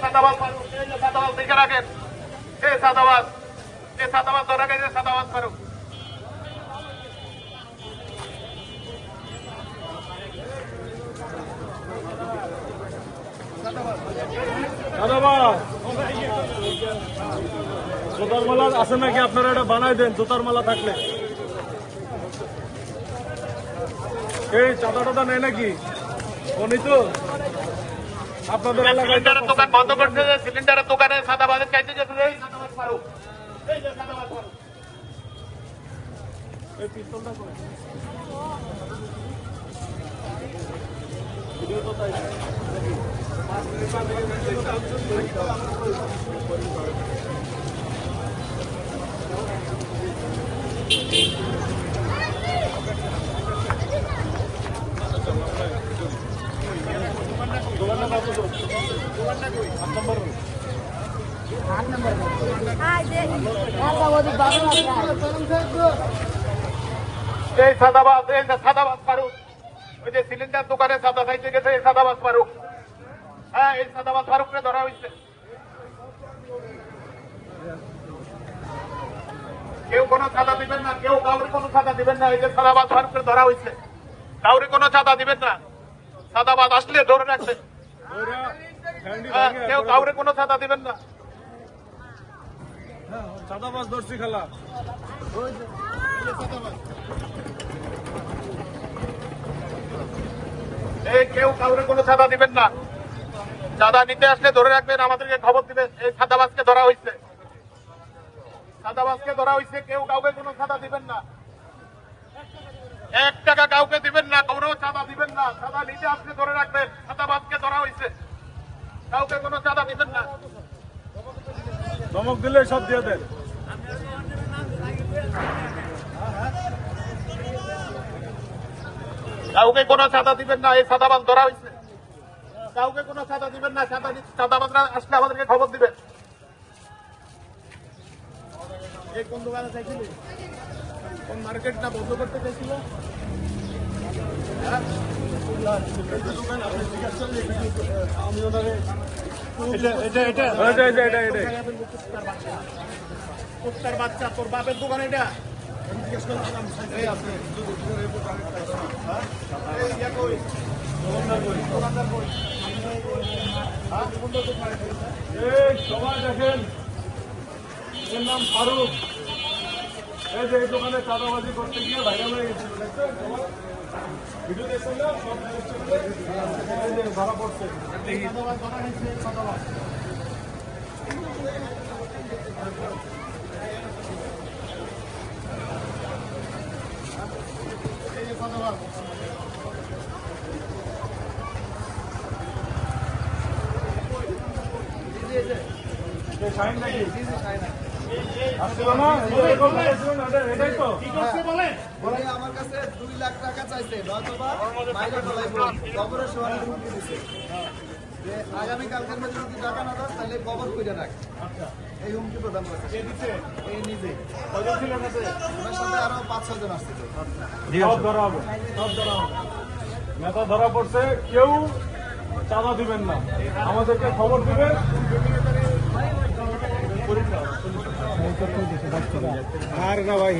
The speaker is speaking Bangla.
সাদাবাজ ফারুক, এই যে সাদাবাজ দেখে রাখেন, এই সাদাবাজ ধরা গেছে, সাদাবাজ ফারুক। জুতার মালা আছে নাকি? আপনারা এটা বানাই দেন জুতার মালা থাকলে। এই চাঁদা টাদা নেই নাকি? উনি তো আপনাদের এলাকায় সিলিন্ডারের দোকান বন্ধ করছে, সিলিন্ডারের দোকানে সাদাবাজের চাইতে গেছে, এই সাদাবাজ ফারুক, এই যে সাদাবাজ ফারুক। এই পিস্তলটা করে এই সাদাবাজ ফারুক, ওই যে সিলিন্ডার দোকানে সাদা চাইতে গেছে, এই সাদাবাজ ফারুক। হ্যাঁ, এই সাদাবাজ ফারুককে ধরা হয়েছে। কেউ কোনো চাঁদা দিবেন না, কেউ কাউরে কোনো চাঁদা দিবেন না। এই যে সাদাবাজ ফারুককে ধরা হয়েছে, কাউরে কোনো চাঁদা দিবেন না। সাদাবাজ আসলে ধরে রাখবেন, কেউ কাউরে কোনো চাঁদা দিবেন না। চাঁদাবাজ ধরছি খেলা। এই কেউ কাউরে কোনো চাঁদা দিবেন না, চাঁদা নিতে আসলে ধরে রাখবেন, আমাদেরকে খবর দিবেন। এই সাদাবাজকে ধরা হয়েছে, সাদাবাজকে ধরা হয়েছে, কেউ কাউকে কোনো চাঁদা দিবেন না, 1 টাকা কাউকে দিবেন না, কাউরেও চাঁদা দিবেন না। চাঁদা নিতে আসলে ধরে রাখবেন, সাদাবাজকে ধরা হয়েছে, কাউকে কোনো চাঁদা দিবেন না। ধমক দিলে সব দিয়ে দেন। কাউকে কোনো চাঁদা দিবেন না, এই সাদাবাজ ধরা হয়েছে, কাউকে কোনো চাঁদা দিবেন না। চাঁদাবাজরা আসলে আমাদেরকে খবর দিবেন। এই কোন দোকানে চাইছিলি? কোন মার্কেটটা বন্ধ করতে চাইছিল? কুত্তার বাচ্চা, তোর বাপের দোকান এটা? সবাই দেখেন, এর নাম ফারুক। এই যে এই দোকানে চাঁদাবাজি করতে গিয়ে ভাইরাল হয়ে গেছিল, দেখছেন? ভিডিও দেখছেন না? সব ধরা পড়ছে। শাহিন নাকি? আসছিল না? এটাই তো? বলে আমার কাছে 2 লাখ টাকা চাইছে, নয়তোবা মাইনে ফেলাইবো। কবরের সমানে হুমকি দিছে যে আগামী কালকের মধ্যে যদি টাকা না দাও তাহলে কবর কইরা রাখ। এই হুমকি প্রদান করছে এই নিজে। ওনার সাথে আরো 5-6 জন আসছে। সব ধরা হবে, সব ধরা হবে। নেতা ধরা পড়ছে, কেউ চাঁদা দিবেন না, আমাদেরকে খবর দিবেন। আর না ভাই।